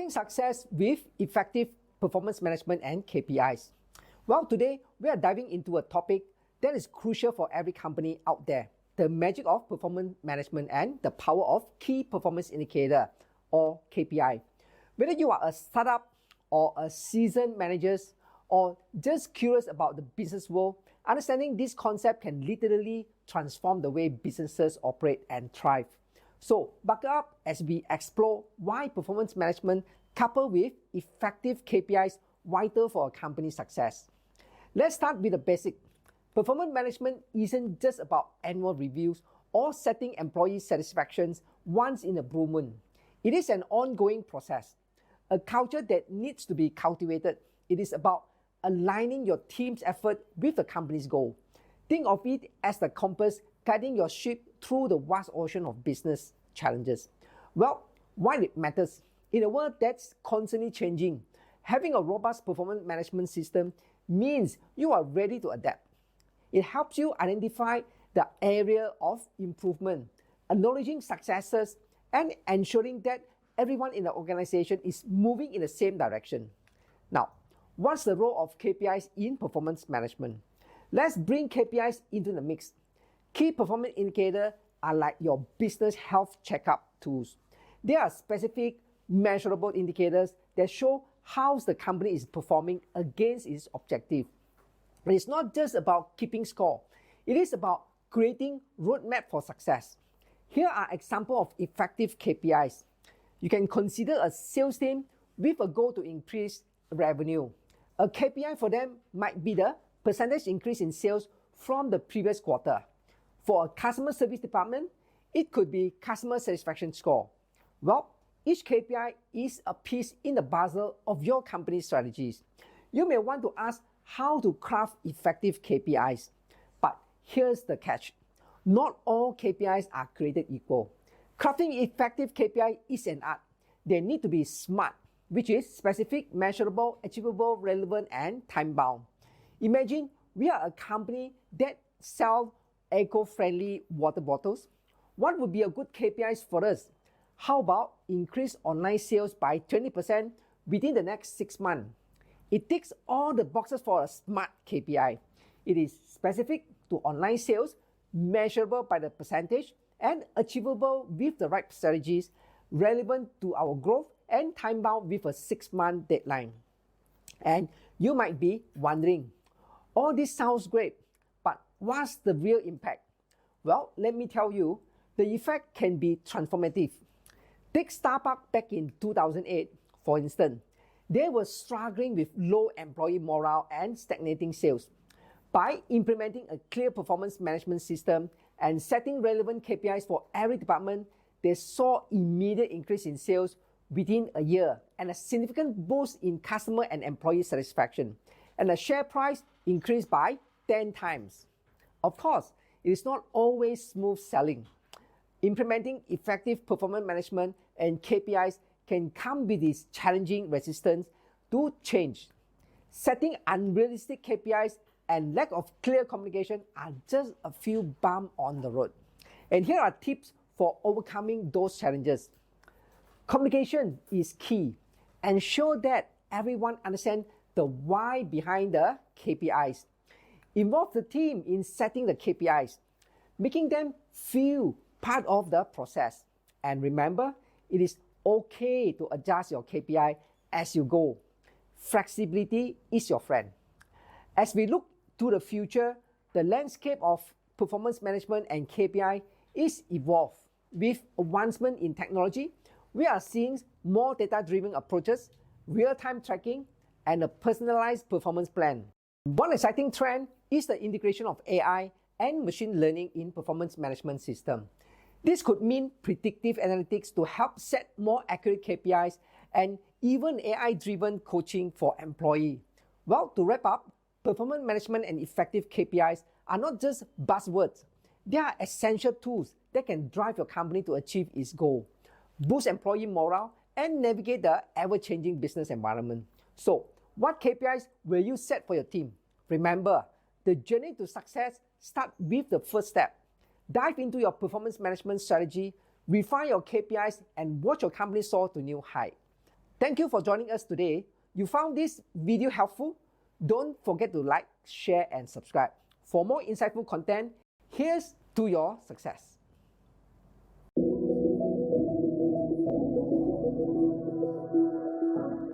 Driving success with effective performance management and KPIs. Well, today we are diving into a topic that is crucial for every company out there: the magic of performance management and the power of key performance indicator, or KPI. Whether you are a startup or a seasoned manager or just curious about the business world, understanding this concept can literally transform the way businesses operate and thrive. So buckle up as we explore why performance management coupled with effective KPIs vital for a company's success. Let's start with the basic. Performance management isn't just about annual reviews or setting employee satisfactions once in a blue moon. It is an ongoing process, a culture that needs to be cultivated. It is about aligning your team's effort with the company's goal. Think of it as the compass guiding your ship through the vast ocean of business challenges. Well, why it matters? In a world that's constantly changing, having a robust performance management system means you are ready to adapt. It helps you identify the area of improvement, acknowledging successes, and ensuring that everyone in the organization is moving in the same direction. Now, what's the role of KPIs in performance management? Let's bring KPIs into the mix. Key performance indicators are like your business health checkup tools. They are specific, measurable indicators that show how the company is performing against its objective. But it's not just about keeping score. It is about creating roadmap for success. Here are examples of effective KPIs. You can consider a sales team with a goal to increase revenue. A KPI for them might be the percentage increase in sales from the previous quarter. For a customer service department, it could be customer satisfaction score. Well, each KPI is a piece in the puzzle of your company's strategies. You may want to ask how to craft effective KPIs. But here's the catch. Not all KPIs are created equal. Crafting effective KPI is an art. They need to be SMART, which is specific, measurable, achievable, relevant, and time-bound. Imagine we are a company that sells eco-friendly water bottles. What would be a good KPIs for us? How about increase online sales by 20% within the next 6 months? It ticks all the boxes for a SMART KPI. It is specific to online sales, measurable by the percentage, and achievable with the right strategies, relevant to our growth, and time-bound with a 6-month deadline. And you might be wondering, all this sounds great, but what's the real impact? Well, let me tell you, the effect can be transformative. Take Starbucks back in 2008, for instance. They were struggling with low employee morale and stagnating sales. By implementing a clear performance management system and setting relevant KPIs for every department, they saw immediate increase in sales within a year and a significant boost in customer and employee satisfaction. And the share price increased by 10 times. Of course, it is not always smooth sailing. Implementing effective performance management and KPIs can come with this challenging resistance to change. Setting unrealistic KPIs and lack of clear communication are just a few bumps on the road. And here are tips for overcoming those challenges. Communication is key. Ensure that everyone understands the why behind the KPIs. Involve the team in setting the KPIs, making them feel part of the process. And remember, it is okay to adjust your KPI as you go. Flexibility is your friend. As we look to the future, the landscape of performance management and KPI is evolved. With advancement in technology, we are seeing more data-driven approaches, real-time tracking, and a personalized performance plan. One exciting trend is the integration of AI and machine learning in performance management system. This could mean predictive analytics to help set more accurate KPIs and even AI-driven coaching for employees. Well, to wrap up, performance management and effective KPIs are not just buzzwords. They are essential tools that can drive your company to achieve its goal, boost employee morale, and navigate the ever-changing business environment. So, what KPIs will you set for your team? Remember, the journey to success starts with the first step. Dive into your performance management strategy, refine your KPIs, and watch your company soar to new heights. Thank you for joining us today. You found this video helpful? Don't forget to like, share, and subscribe. For more insightful content, here's to your success.